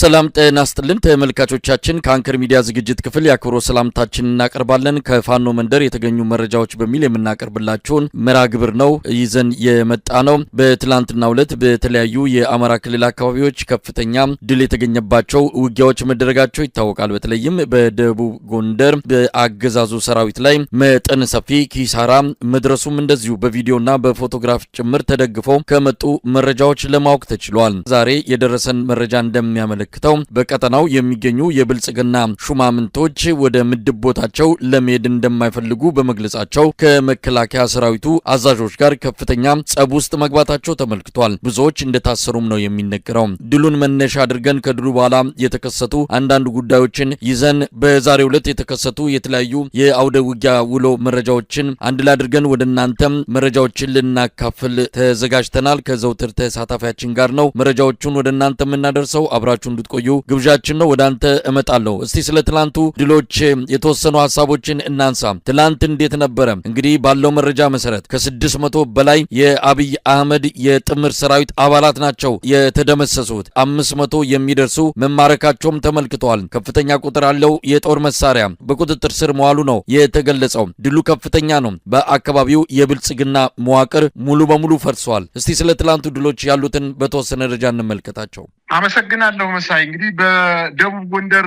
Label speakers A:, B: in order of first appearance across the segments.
A: ሰላም ጤና ይስጥልን ተመልካቾቻችን ከአንከር ሚዲያ ዝግጅት ክፍል ያክብሮ ሰላምታችንን እናቀርባለን። ከፋኖ መንደር የተገኙ መረጃዎች በሚል የምናቀርብላችሁን መራግብር ነው ይዘን የመጣ ነው። በትላንትናው ዕለት በተለያዩ የአማራ ክልል አካባቢዎች ከፍተኛ ድል የተገኘባቸው ውጊያዎች መደረጋቸው ይታወቃል። በተለይም በደቡብ ጎንደር በአገዛዙ ሰራዊት ላይ መጠን ሰፊ ኪሳራ መድረሱም እንደዚሁ በቪዲዮና በፎቶግራፍ ጭምር ተደግፈው ከመጡ መረጃዎች ለማወቅ ተችሏል። ዛሬ የደረሰን መረጃ እንደሚያመለክተው በቀጠናው የሚገኙ የብልጽግና ሹማምንቶች ወደ ምድብ ቦታቸው ለመሄድ እንደማይፈልጉ በመግለጻቸው ከመከላከያ ሰራዊቱ አዛዦች ጋር ከፍተኛ ጸብ ውስጥ መግባታቸው ተመልክቷል። ብዙዎች እንደታሰሩም ነው የሚነገረው። ድሉን መነሻ አድርገን ከድሉ በኋላ የተከሰቱ አንዳንድ ጉዳዮችን ይዘን በዛሬው ዕለት የተከሰቱ የተለያዩ የአውደ ውጊያ ውሎ መረጃዎችን አንድ ላይ አድርገን ወደ እናንተም መረጃዎችን ልናካፍል ተዘጋጅተናል። ከዘውትር ተሳታፊያችን ጋር ነው መረጃዎቹን ወደ እናንተ የምናደርሰው። አብራችሁ እንድትቆዩ ግብዣችን ነው። ወደ አንተ እመጣለሁ። እስቲ ስለ ትላንቱ ድሎች የተወሰኑ ሐሳቦችን እናንሳ። ትላንት እንዴት ነበረ? እንግዲህ ባለው መረጃ መሰረት ከ600 በላይ የአብይ አህመድ የጥምር ሰራዊት አባላት ናቸው የተደመሰሱት። 500 የሚደርሱ መማረካቸውም ተመልክተዋል። ከፍተኛ ቁጥር ያለው የጦር መሳሪያ በቁጥጥር ስር መዋሉ ነው የተገለጸው። ድሉ ከፍተኛ ነው። በአካባቢው የብልጽግና መዋቅር ሙሉ በሙሉ ፈርሷል። እስቲ ስለ ትላንቱ ድሎች ያሉትን በተወሰነ ደረጃ እንመልከታቸው።
B: አመሰግናለሁ መሳይ። እንግዲህ በደቡብ ጎንደር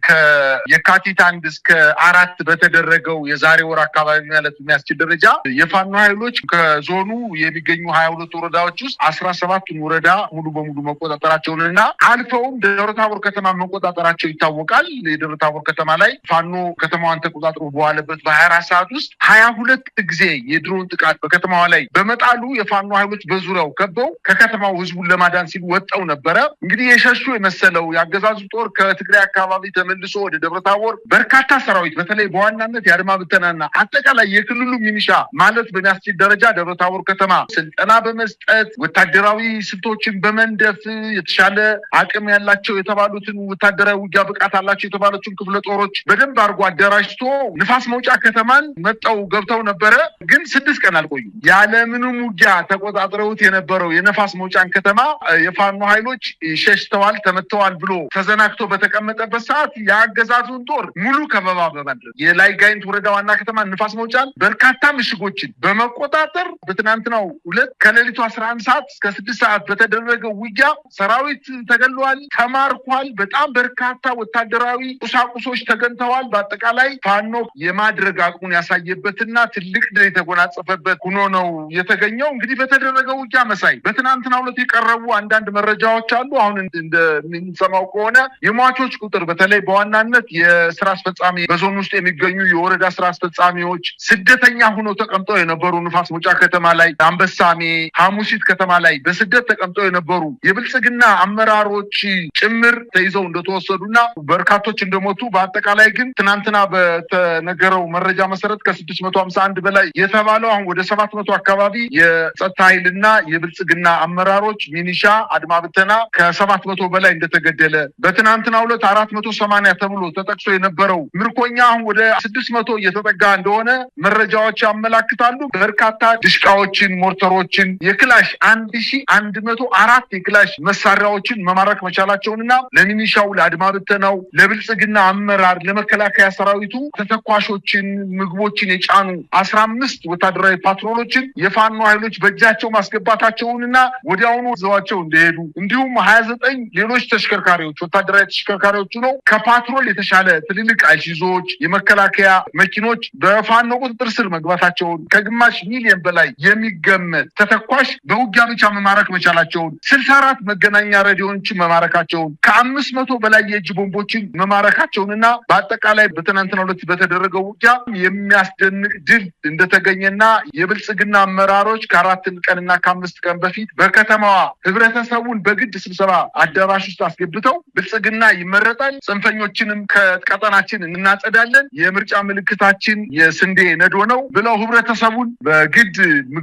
B: ከየካቲት 1 እስከ 4 በተደረገው የዛሬ ወር አካባቢ ማለት የሚያስችል ደረጃ የፋኖ ኃይሎች ከዞኑ የሚገኙ 22 ወረዳዎች ውስጥ 17ቱን ወረዳ ሙሉ በሙሉ መቆጣጠራቸውንና አልፈውም ደብረታቦር ከተማ መቆጣጠራቸው ይታወቃል። የደብረታቦር ከተማ ላይ ፋኖ ከተማዋን ተቆጣጥሮ በዋለበት በ24 ሰዓት ውስጥ 22 ጊዜ የድሮን ጥቃት በከተማዋ ላይ በመጣሉ የፋኖ ኃይሎች በዙሪያው ከበው ከከተማው ህዝቡን ለማዳን ሲሉ ወጣው ነበረ። እንግዲህ የሸሹ የመሰለው ያገዛዙ ጦር ከትግራይ አካባቢ ተመልሶ ወደ ደብረታቦር በርካታ ሰራዊት በተለይ በዋናነት የአድማ ብተናና አጠቃላይ የክልሉ ሚኒሻ ማለት በሚያስችል ደረጃ ደብረታቦር ከተማ ስልጠና በመስጠት ወታደራዊ ስልቶችን በመንደፍ የተሻለ አቅም ያላቸው የተባሉትን ወታደራዊ ውጊያ ብቃት አላቸው የተባሉትን ክፍለ ጦሮች በደንብ አድርጎ አደራጅቶ ንፋስ መውጫ ከተማን መጣው ገብተው ነበረ። ግን 6 ቀን አልቆዩ ያለምንም ውጊያ ተቆጣጥረውት የነበረው የንፋስ መውጫን ከተማ የፋኖ ኃይሎች ሸሽተዋል ተመተዋል ብሎ ተዘናግቶ በተቀመጠበት ሰዓት የአገዛዙን ጦር ሙሉ ከበባ በማድረግ የላይ ጋይንት ወረዳ ዋና ከተማ ንፋስ መውጫን በርካታ ምሽጎችን በመቆጣጠር በትናንትናው ዕለት ከሌሊቱ 11 ሰዓት እስከ 6 ሰዓት በተደረገው ውጊያ ሰራዊት ተገሏል፣ ተማርኳል። በጣም በርካታ ወታደራዊ ቁሳቁሶች ተገኝተዋል። በአጠቃላይ ፋኖ የማድረግ አቅሙን ያሳየበትና ትልቅ ድል የተጎናጸፈበት ሆኖ ነው የተገኘው። እንግዲህ በተደረገው ውጊያ መሳይ በትናንትናው ዕለት የቀረቡ አንዳንድ መረጃዎች አሉ። አሁን እንደምንሰማው ከሆነ የሟቾች ቁጥር በተለይ በዋናነት የስራ አስፈጻሚ በዞን ውስጥ የሚገኙ የወረዳ ስራ አስፈጻሚዎች ስደተኛ ሆነው ተቀምጠው የነበሩ ንፋስ መውጫ ከተማ ላይ፣ አንበሳሜ፣ ሐሙሲት ከተማ ላይ በስደት ተቀምጠው የነበሩ የብልጽግና አመራሮች ጭምር ተይዘው እንደተወሰዱና በርካቶች እንደሞቱ በአጠቃላይ ግን ትናንትና በተነገረው መረጃ መሰረት ከ651 በላይ የተባለው አሁን ወደ 700 አካባቢ የጸጥታ ኃይልና የብልጽግና አመራሮች ሚኒሻ አድማ ብተና ከ700 በላይ እንደተገደለ በትናንትናው ዕለት 480 ተብሎ ተጠቅሶ የነበረው ምርኮኛ አሁን ወደ 600 እየተጠጋ እንደሆነ መረጃዎች ያመላክታሉ። በርካታ ድሽቃዎችን፣ ሞርተሮችን፣ የክላሽ 1104 የክላሽ መሳሪያዎችን መማረክ መቻላቸውንና ለሚኒሻው፣ ለአድማ ብተናው፣ ለብልጽግና አመራር፣ ለመከላከያ ሰራዊቱ ተተኳሾችን፣ ምግቦችን የጫኑ 15 ወታደራዊ ፓትሮሎችን የፋኖ ኃይሎች በእጃቸው ማስገባታቸውንና ወዲያውኑ ዘዋቸው እንደሄዱ እንዲሁም 29 ሌሎች ተሽከርካሪዎች ወታደራዊ ተሽከርካሪዎች ነው ከፓትሮል የተሻለ ትልልቅ አይሱዞች የመከላከያ መኪኖች በፋኖ ቁጥጥር ስር መግባታቸውን ከግማሽ ሚሊዮን በላይ የሚገመት ተተኳሽ በውጊያ ብቻ መማረክ መቻላቸውን 64 መገናኛ ሬዲዮዎችን መማረካቸውን ከ500 በላይ የእጅ ቦምቦችን መማረካቸውንና በአጠቃላይ በትናንትናው ዕለት በተደረገው ውጊያ የሚያስደንቅ ድል እንደተገኘና የብልጽግና አመራሮች ከ4 ቀንና ከ5 ቀን በፊት በከተማዋ ህብረተሰቡን በግድ ስብሰባ አዳራሽ ውስጥ አስገብተው ብልጽግና ይመረጣል፣ ጽንፈኞችንም ከቀጠናችን እናጸዳለን፣ የምርጫ ምልክታችን የስንዴ ነዶ ነው ብለው ህብረተሰቡን በግድ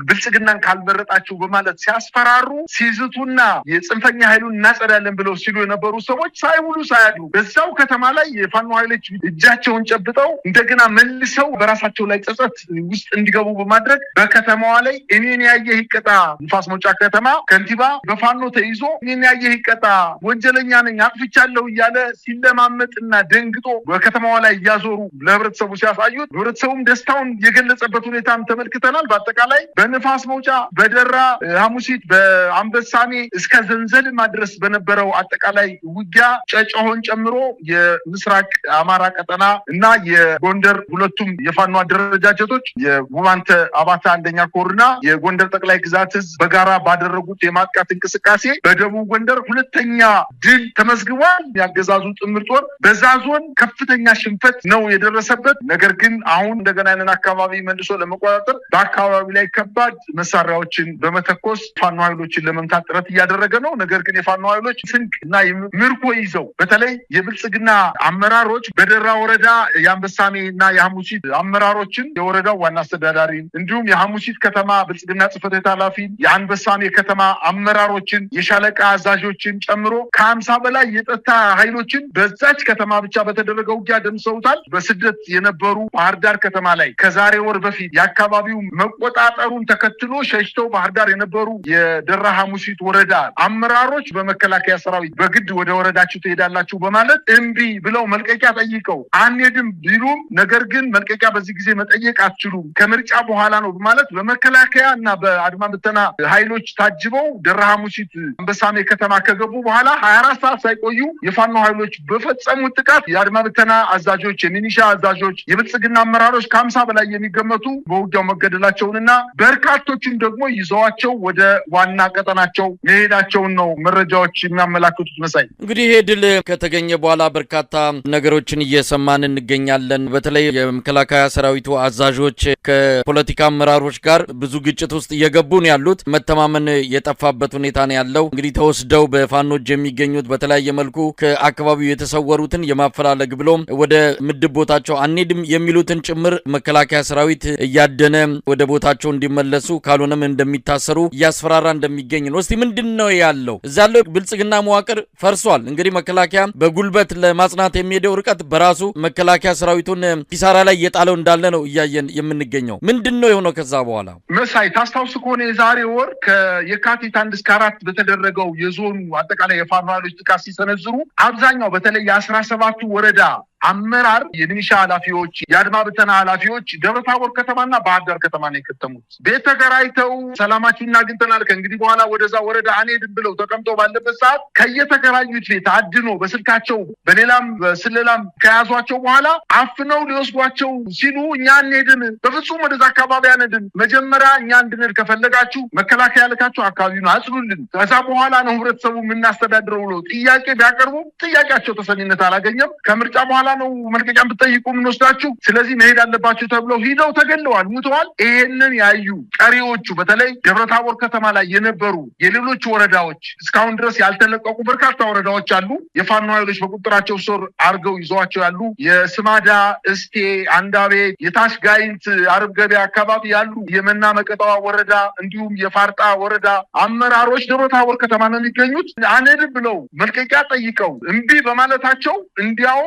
B: ብልጽግናን ካልመረጣችሁ በማለት ሲያስፈራሩ ሲዝቱና የጽንፈኛ ኃይሉን እናጸዳለን ብለው ሲሉ የነበሩ ሰዎች ሳይውሉ ሳያድሩ በዛው ከተማ ላይ የፋኖ ኃይሎች እጃቸውን ጨብጠው እንደገና መልሰው በራሳቸው ላይ ጸጸት ውስጥ እንዲገቡ በማድረግ በከተማዋ ላይ እኔን ያየህ ይቀጣ ንፋስ መውጫ ከተማ ከንቲባ በፋኖ ተይዞ እኔን ያየህ ይቀጣ ወንጀል ወንጀለኛ ነኝ አጥፍቻለሁ እያለ ሲለማመጥና ደንግጦ በከተማዋ ላይ ያዞሩ ለህብረተሰቡ ሲያሳዩት ህብረተሰቡም ደስታውን የገለጸበት ሁኔታም ተመልክተናል። በአጠቃላይ በንፋስ መውጫ፣ በደራ ሐሙሲት፣ በአንበሳሜ እስከ ዘንዘልማ ድረስ በነበረው አጠቃላይ ውጊያ ጨጨሆን ጨምሮ የምስራቅ አማራ ቀጠና እና የጎንደር ሁለቱም የፋኖ አደረጃጀቶች የውባንተ አባታ አንደኛ ኮርና የጎንደር ጠቅላይ ግዛት ህዝብ በጋራ ባደረጉት የማጥቃት እንቅስቃሴ በደቡብ ጎንደር ሁለተኛ ድል ተመዝግቧል። ያገዛዙ ጥምር ጦር በዛ ዞን ከፍተኛ ሽንፈት ነው የደረሰበት። ነገር ግን አሁን እንደገና ያንን አካባቢ መልሶ ለመቆጣጠር በአካባቢ ላይ ከባድ መሳሪያዎችን በመተኮስ ፋኖ ኃይሎችን ለመምታት ጥረት እያደረገ ነው። ነገር ግን የፋኖ ኃይሎች ስንቅ እና ምርኮ ይዘው በተለይ የብልጽግና አመራሮች በደራ ወረዳ የአንበሳሜ እና የሐሙሲት አመራሮችን የወረዳው ዋና አስተዳዳሪ እንዲሁም የሐሙሲት ከተማ ብልጽግና ጽሕፈት ቤት ኃላፊ የአንበሳሜ ከተማ አመራሮችን የሻለቃ አዛዦችን ጨምሮ ከ50 በላይ የጸጥታ ኃይሎችን በዛች ከተማ ብቻ በተደረገው ውጊያ ደምሰውታል። በስደት የነበሩ ባህር ዳር ከተማ ላይ ከዛሬ ወር በፊት የአካባቢው መቆጣጠሩን ተከትሎ ሸሽተው ባህር ዳር የነበሩ የደራ ሐሙሲት ወረዳ አመራሮች በመከላከያ ሰራዊት በግድ ወደ ወረዳችሁ ትሄዳላችሁ በማለት እምቢ ብለው መልቀቂያ ጠይቀው አንሄድም ቢሉም ነገር ግን መልቀቂያ በዚህ ጊዜ መጠየቅ አትችሉም ከምርጫ በኋላ ነው በማለት በመከላከያ እና በአድማ ብተና ኃይሎች ታጅበው ደራ ሐሙሲት አንበሳሜ ከተማ ከገቡ በኋላ 24 ሰዓት ሳይቆዩ የፋኖ ኃይሎች በፈጸሙት ጥቃት የአድማ ብተና አዛዦች፣ የሚኒሻ አዛዦች፣ የብልጽግና አመራሮች ከ50 በላይ የሚገመቱ በውጊያው መገደላቸውንና በርካቶችን ደግሞ ይዘዋቸው ወደ ዋና ቀጠናቸው መሄዳቸውን ነው መረጃዎች የሚያመላክቱት። መሳይ
A: እንግዲህ ይሄ ድል ከተገኘ በኋላ በርካታ ነገሮችን እየሰማን እንገኛለን። በተለይ የመከላከያ ሰራዊቱ አዛዦች ከፖለቲካ አመራሮች ጋር ብዙ ግጭት ውስጥ እየገቡ ነው ያሉት። መተማመን የጠፋበት ሁኔታ ነው ያለው። እንግዲህ ተወስደው በፋኖች የሚገኙት በተለያየ መልኩ ከአካባቢው የተሰወሩትን የማፈላለግ ብሎም ወደ ምድብ ቦታቸው አንሄድም የሚሉትን ጭምር መከላከያ ሰራዊት እያደነ ወደ ቦታቸው እንዲመለሱ ካልሆነም እንደሚታሰሩ እያስፈራራ እንደሚገኝ ነው። እስቲ ምንድነው ያለው? እዛ ያለው ብልጽግና መዋቅር ፈርሷል። እንግዲህ መከላከያ በጉልበት ለማጽናት የሚሄደው ርቀት በራሱ መከላከያ ሰራዊቱን ኪሳራ ላይ እየጣለው እንዳለ ነው እያየን የምንገኘው። ምንድነው የሆነው ከዛ በኋላ?
B: መሳይ ታስታውስ ከሆነ የዛሬ ወር ከየካቲት 1 እስከ 4 በተደረገው የዞኑ አጠቃላይ የፋኖ ኃይሎች ጥቃት ሲሰነዝሩ አብዛኛው በተለይ የ17ቱ ወረዳ አመራር የሚኒሻ ኃላፊዎች፣ የአድማ ብተና ኃላፊዎች ደብረታቦር ከተማና ባህር ዳር ከተማ ነው የከተሙት። ቤት ተከራይተው ሰላማችንን አግኝተናል ከእንግዲህ በኋላ ወደዛ ወረዳ አንሄድም ብለው ተቀምጠው ባለበት ሰዓት ከየተከራዩት ቤት አድኖ በስልካቸው በሌላም በስለላም ከያዟቸው በኋላ አፍነው ሊወስዷቸው ሲሉ እኛ አንሄድም፣ በፍጹም ወደዛ አካባቢ አንሄድም፣ መጀመሪያ እኛ እንድንሄድ ከፈለጋችሁ መከላከያ ልካችሁ አካባቢውን አጽሉልን፣ ከዛ በኋላ ነው ህብረተሰቡ የምናስተዳድረው ብለው ጥያቄ ቢያቀርቡ ጥያቄያቸው ተሰሚነት አላገኘም። ከምርጫ በኋላ ነው መልቀቂያ ብትጠይቁ የምንወስዳችሁ፣ ስለዚህ መሄድ አለባችሁ ተብለው ሂደው ተገለዋል፣ ሙተዋል። ይሄንን ያዩ ቀሪዎቹ በተለይ ደብረታቦር ከተማ ላይ የነበሩ የሌሎች ወረዳዎች እስካሁን ድረስ ያልተለቀቁ በርካታ ወረዳዎች አሉ። የፋኖ ኃይሎች በቁጥራቸው ስር አርገው ይዘዋቸው ያሉ የስማዳ፣ እስቴ፣ አንዳቤት፣ የታች ጋይንት፣ አርብ ገበያ አካባቢ ያሉ የመና መቀጠዋ ወረዳ እንዲሁም የፋርጣ ወረዳ አመራሮች ደብረታቦር ከተማ ነው የሚገኙት። አንሄድም ብለው መልቀቂያ ጠይቀው እምቢ በማለታቸው እንዲያው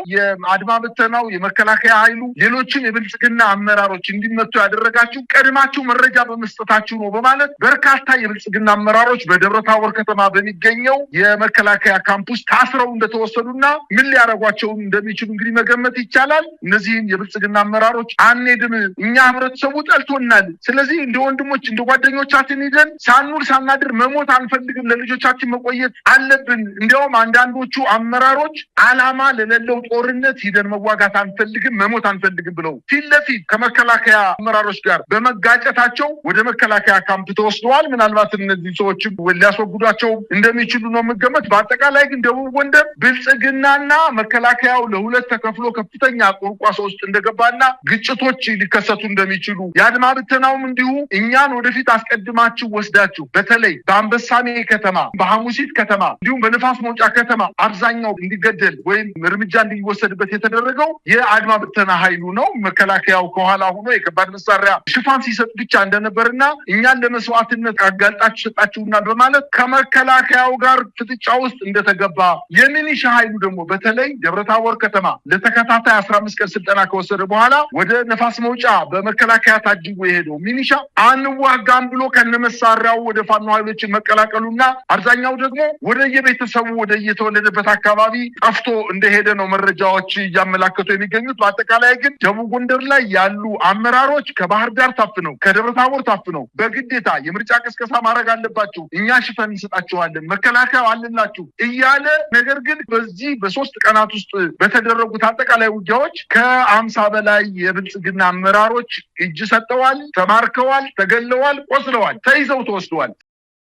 B: አድማ ብተናው የመከላከያ ኃይሉ ሌሎችን የብልጽግና አመራሮች እንዲመቱ ያደረጋችሁ ቀድማችሁ መረጃ በመስጠታችሁ ነው በማለት በርካታ የብልጽግና አመራሮች በደብረታቦር ከተማ በሚገኘው የመከላከያ ካምፕስ ታስረው እንደተወሰዱና ምን ሊያደርጓቸው እንደሚችሉ እንግዲህ መገመት ይቻላል። እነዚህን የብልጽግና አመራሮች አንሄድም፣ እኛ ህብረተሰቡ ጠልቶናል፣ ስለዚህ እንደ ወንድሞች እንደ ጓደኞቻችን ሂደን ሳንውል ሳናድር መሞት አንፈልግም፣ ለልጆቻችን መቆየት አለብን። እንዲያውም አንዳንዶቹ አመራሮች አላማ ለሌለው ጦርነት ሂደን መዋጋት አንፈልግም፣ መሞት አንፈልግም ብለው ፊት ለፊት ከመከላከያ አመራሮች ጋር በመጋጨታቸው ወደ መከላከያ ካምፕ ተወስደዋል። ምናልባት እነዚህ ሰዎችም ሊያስወግዷቸው እንደሚችሉ ነው የምገመት። በአጠቃላይ ግን ደቡብ ጎንደር ብልጽግናና መከላከያው ለሁለት ተከፍሎ ከፍተኛ ቁርቋሶ ውስጥ እንደገባና ግጭቶች ሊከሰቱ እንደሚችሉ የአድማ ብተናውም እንዲሁ እኛን ወደፊት አስቀድማችሁ ወስዳችሁ በተለይ በአንበሳሜ ከተማ፣ በሐሙሲት ከተማ እንዲሁም በንፋስ መውጫ ከተማ አብዛኛው እንዲገደል ወይም እርምጃ እንዲወሰድበት የተደረገው የአድማ ብተና ኃይሉ ነው። መከላከያው ከኋላ ሆኖ የከባድ መሳሪያ ሽፋን ሲሰጥ ብቻ እንደነበርና እኛን ለመስዋዕትነት አጋልጣችሁ ሰጣችሁናል በማለት ከመከላከያው ጋር ፍጥጫ ውስጥ እንደተገባ የሚኒሻ ኃይሉ ደግሞ በተለይ ደብረታቦር ከተማ ለተከታታይ 15 ቀን ስልጠና ከወሰደ በኋላ ወደ ነፋስ መውጫ በመከላከያ ታጅቦ የሄደው ሚኒሻ አንዋጋም ብሎ ከነመሳሪያው ወደ ፋኖ ኃይሎችን መቀላቀሉና አብዛኛው ደግሞ ወደ የቤተሰቡ ወደ የተወለደበት አካባቢ ጠፍቶ እንደሄደ ነው መረጃዎች እያመላከቱ የሚገኙት። በአጠቃላይ ግን ደቡብ ጎንደር ላይ ያሉ አመራሮች ከባህር ዳር ታፍነው ከደብረታቦር ታፍነው በግዴታ የምርጫ ቅስቀሳ ማድረግ አለባቸው፣ እኛ ሽፈን እንሰጣቸዋለን፣ መከላከያው አለላችሁ እያለ ነገር ግን በዚህ በ3 ቀናት ውስጥ በተደረጉት አጠቃላይ ውጊያዎች ከ50 በላይ የብልጽግና አመራሮች እጅ ሰጥተዋል፣ ተማርከዋል፣ ተገለዋል፣ ቆስለዋል፣ ተይዘው ተወስደዋል።